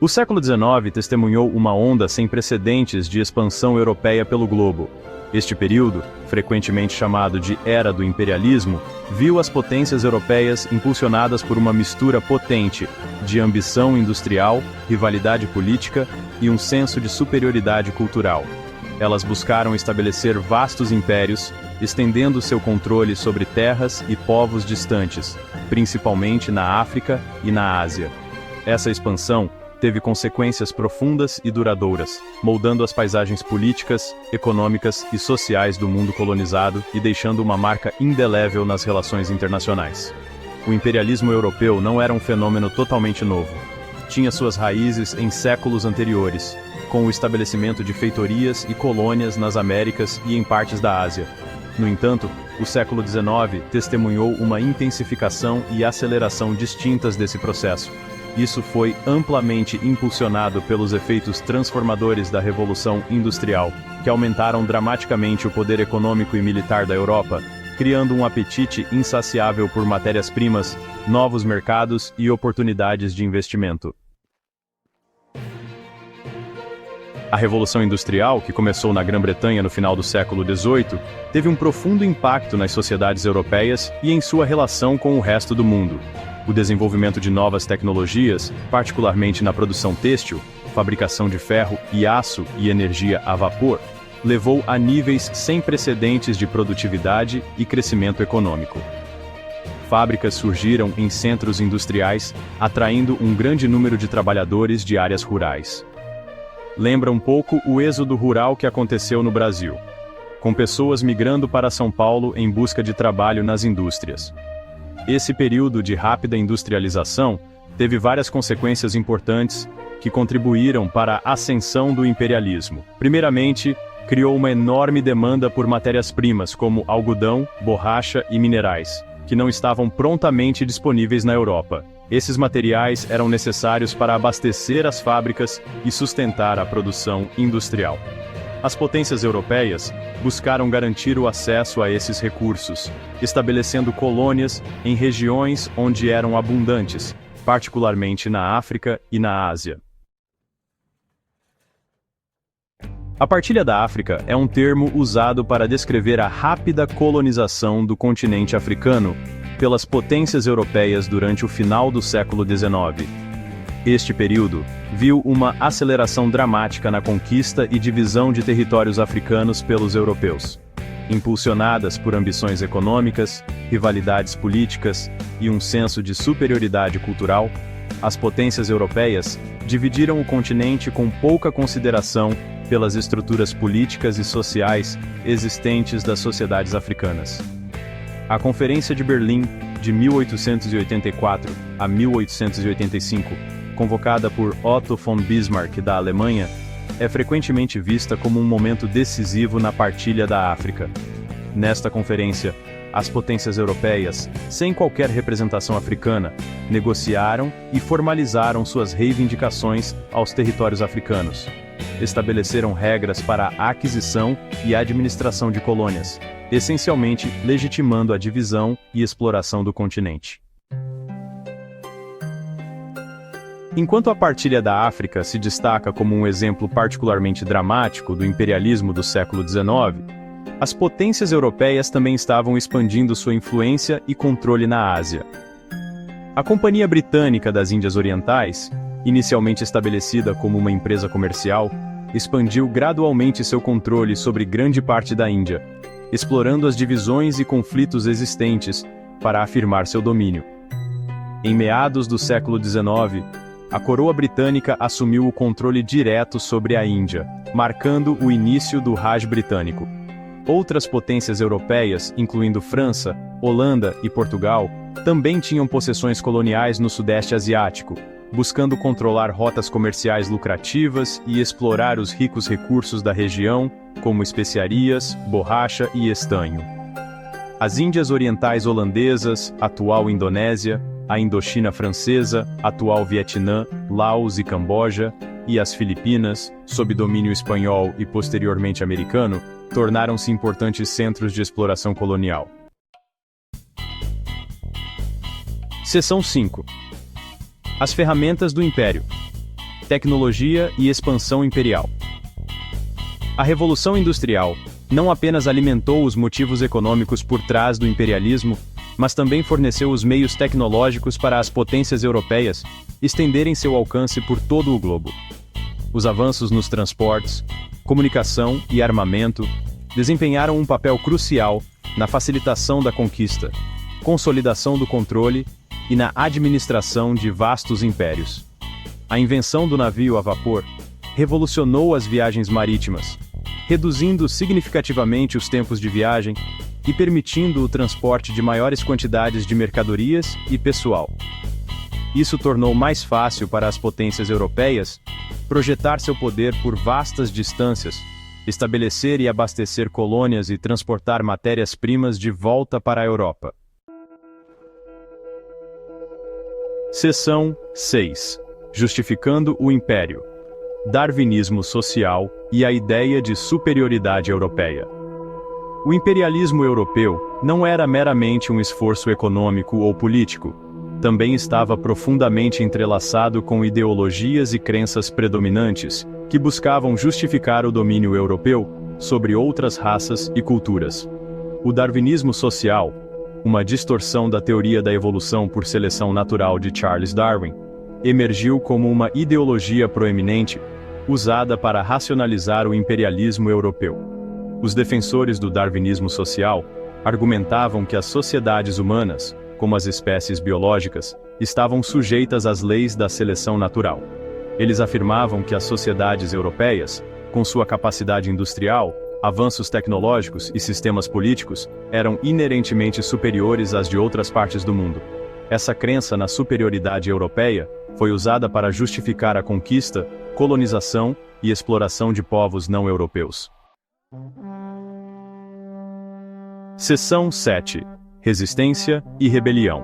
O século XIX testemunhou uma onda sem precedentes de expansão europeia pelo globo. Este período, frequentemente chamado de Era do Imperialismo, viu as potências europeias impulsionadas por uma mistura potente de ambição industrial, rivalidade política e um senso de superioridade cultural. Elas buscaram estabelecer vastos impérios, estendendo seu controle sobre terras e povos distantes, principalmente na África e na Ásia. Essa expansão teve consequências profundas e duradouras, moldando as paisagens políticas, econômicas e sociais do mundo colonizado e deixando uma marca indelével nas relações internacionais. O imperialismo europeu não era um fenômeno totalmente novo. Tinha suas raízes em séculos anteriores, com o estabelecimento de feitorias e colônias nas Américas e em partes da Ásia. No entanto, o século XIX testemunhou uma intensificação e aceleração distintas desse processo. Isso foi amplamente impulsionado pelos efeitos transformadores da Revolução Industrial, que aumentaram dramaticamente o poder econômico e militar da Europa, criando um apetite insaciável por matérias-primas, novos mercados e oportunidades de investimento. A Revolução Industrial, que começou na Grã-Bretanha no final do século XVIII, teve um profundo impacto nas sociedades europeias e em sua relação com o resto do mundo. O desenvolvimento de novas tecnologias, particularmente na produção têxtil, fabricação de ferro e aço e energia a vapor, levou a níveis sem precedentes de produtividade e crescimento econômico. Fábricas surgiram em centros industriais, atraindo um grande número de trabalhadores de áreas rurais. Lembra um pouco o êxodo rural que aconteceu no Brasil, com pessoas migrando para São Paulo em busca de trabalho nas indústrias. Esse período de rápida industrialização teve várias consequências importantes que contribuíram para a ascensão do imperialismo. Primeiramente, criou uma enorme demanda por matérias-primas como algodão, borracha e minerais, que não estavam prontamente disponíveis na Europa. Esses materiais eram necessários para abastecer as fábricas e sustentar a produção industrial. As potências europeias buscaram garantir o acesso a esses recursos, estabelecendo colônias em regiões onde eram abundantes, particularmente na África e na Ásia. A partilha da África é um termo usado para descrever a rápida colonização do continente africano pelas potências europeias durante o final do século XIX. Este período viu uma aceleração dramática na conquista e divisão de territórios africanos pelos europeus. Impulsionadas por ambições econômicas, rivalidades políticas e um senso de superioridade cultural, as potências europeias dividiram o continente com pouca consideração pelas estruturas políticas e sociais existentes das sociedades africanas. A Conferência de Berlim, de 1884 a 1885, convocada por Otto von Bismarck da Alemanha, é frequentemente vista como um momento decisivo na partilha da África. Nesta conferência, as potências europeias, sem qualquer representação africana, negociaram e formalizaram suas reivindicações aos territórios africanos. Estabeleceram regras para a aquisição e administração de colônias, essencialmente legitimando a divisão e exploração do continente. Enquanto a partilha da África se destaca como um exemplo particularmente dramático do imperialismo do século XIX, as potências europeias também estavam expandindo sua influência e controle na Ásia. A Companhia Britânica das Índias Orientais, inicialmente estabelecida como uma empresa comercial, expandiu gradualmente seu controle sobre grande parte da Índia, explorando as divisões e conflitos existentes para afirmar seu domínio. Em meados do século XIX, a coroa britânica assumiu o controle direto sobre a Índia, marcando o início do Raj britânico. Outras potências europeias, incluindo França, Holanda e Portugal, também tinham possessões coloniais no Sudeste Asiático, buscando controlar rotas comerciais lucrativas e explorar os ricos recursos da região, como especiarias, borracha e estanho. As Índias Orientais Holandesas, atual Indonésia, a Indochina Francesa, atual Vietnã, Laos e Camboja, e as Filipinas, sob domínio espanhol e posteriormente americano, tornaram-se importantes centros de exploração colonial. Seção 5. As ferramentas do Império. tecnologia e expansão imperial. A Revolução Industrial não apenas alimentou os motivos econômicos por trás do imperialismo, mas também forneceu os meios tecnológicos para as potências europeias estenderem seu alcance por todo o globo. Os avanços nos transportes, comunicação e armamento desempenharam um papel crucial na facilitação da conquista, consolidação do controle e na administração de vastos impérios. A invenção do navio a vapor revolucionou as viagens marítimas, reduzindo significativamente os tempos de viagem e permitindo o transporte de maiores quantidades de mercadorias e pessoal. Isso tornou mais fácil para as potências europeias projetar seu poder por vastas distâncias, estabelecer e abastecer colônias e transportar matérias-primas de volta para a Europa. Seção 6. Justificando o Império. Darwinismo social e a ideia de superioridade europeia. O imperialismo europeu não era meramente um esforço econômico ou político, também estava profundamente entrelaçado com ideologias e crenças predominantes, que buscavam justificar o domínio europeu sobre outras raças e culturas. O darwinismo social, uma distorção da teoria da evolução por seleção natural de Charles Darwin, emergiu como uma ideologia proeminente, usada para racionalizar o imperialismo europeu. Os defensores do darwinismo social argumentavam que as sociedades humanas, como as espécies biológicas, estavam sujeitas às leis da seleção natural. Eles afirmavam que as sociedades europeias, com sua capacidade industrial, avanços tecnológicos e sistemas políticos, eram inerentemente superiores às de outras partes do mundo. Essa crença na superioridade europeia foi usada para justificar a conquista, colonização e exploração de povos não europeus. Seção 7. Resistência e rebelião.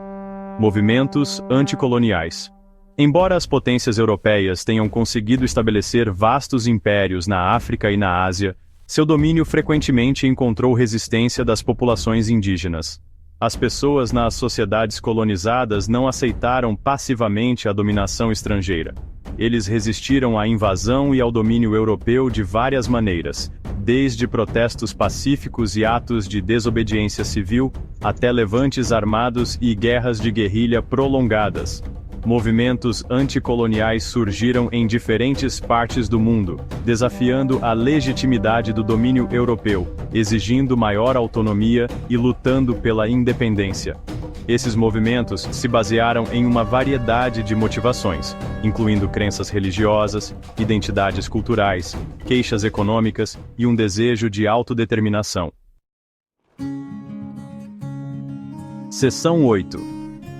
Movimentos anticoloniais. Embora as potências europeias tenham conseguido estabelecer vastos impérios na África e na Ásia, seu domínio frequentemente encontrou resistência das populações indígenas. As pessoas nas sociedades colonizadas não aceitaram passivamente a dominação estrangeira. Eles resistiram à invasão e ao domínio europeu de várias maneiras, desde protestos pacíficos e atos de desobediência civil, até levantes armados e guerras de guerrilha prolongadas. Movimentos anticoloniais surgiram em diferentes partes do mundo, desafiando a legitimidade do domínio europeu, exigindo maior autonomia e lutando pela independência. Esses movimentos se basearam em uma variedade de motivações, incluindo crenças religiosas, identidades culturais, queixas econômicas e um desejo de autodeterminação. Seção 8.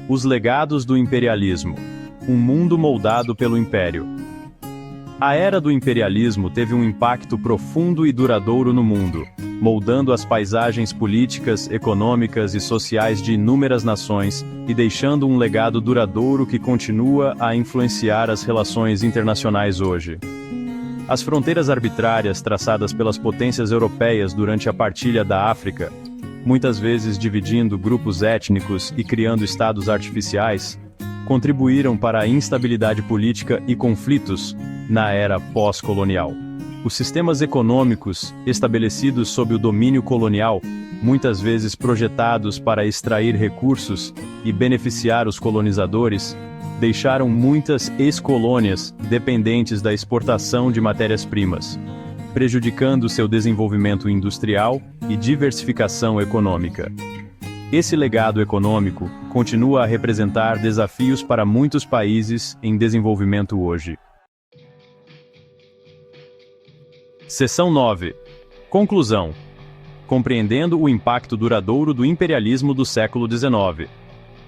Os legados do imperialismo. Um mundo moldado pelo império. A era do imperialismo teve um impacto profundo e duradouro no mundo, moldando as paisagens políticas, econômicas e sociais de inúmeras nações e deixando um legado duradouro que continua a influenciar as relações internacionais hoje. As fronteiras arbitrárias traçadas pelas potências europeias durante a partilha da África, muitas vezes dividindo grupos étnicos e criando estados artificiais, contribuíram para a instabilidade política e conflitos na era pós-colonial. Os sistemas econômicos, estabelecidos sob o domínio colonial, muitas vezes projetados para extrair recursos e beneficiar os colonizadores, deixaram muitas ex-colônias dependentes da exportação de matérias-primas, prejudicando seu desenvolvimento industrial e diversificação econômica. Esse legado econômico continua a representar desafios para muitos países em desenvolvimento hoje. Seção 9. Conclusão. Compreendendo o impacto duradouro do imperialismo do século XIX.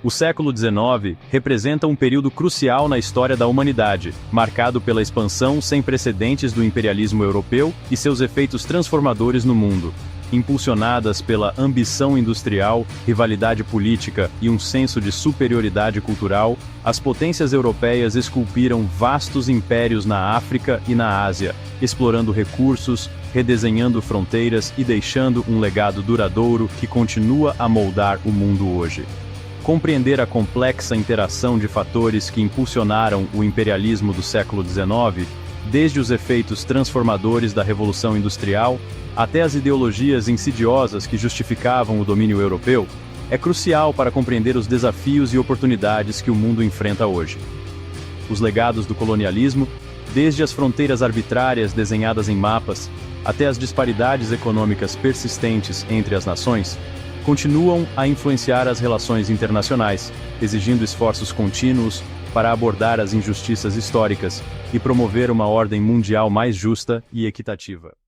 O século XIX representa um período crucial na história da humanidade, marcado pela expansão sem precedentes do imperialismo europeu e seus efeitos transformadores no mundo. Impulsionadas pela ambição industrial, rivalidade política e um senso de superioridade cultural, as potências europeias esculpiram vastos impérios na África e na Ásia, explorando recursos, redesenhando fronteiras e deixando um legado duradouro que continua a moldar o mundo hoje. Compreender a complexa interação de fatores que impulsionaram o imperialismo do século XIX, desde os efeitos transformadores da Revolução Industrial até as ideologias insidiosas que justificavam o domínio europeu, é crucial para compreender os desafios e oportunidades que o mundo enfrenta hoje. Os legados do colonialismo, desde as fronteiras arbitrárias desenhadas em mapas, até as disparidades econômicas persistentes entre as nações, continuam a influenciar as relações internacionais, exigindo esforços contínuos para abordar as injustiças históricas e promover uma ordem mundial mais justa e equitativa.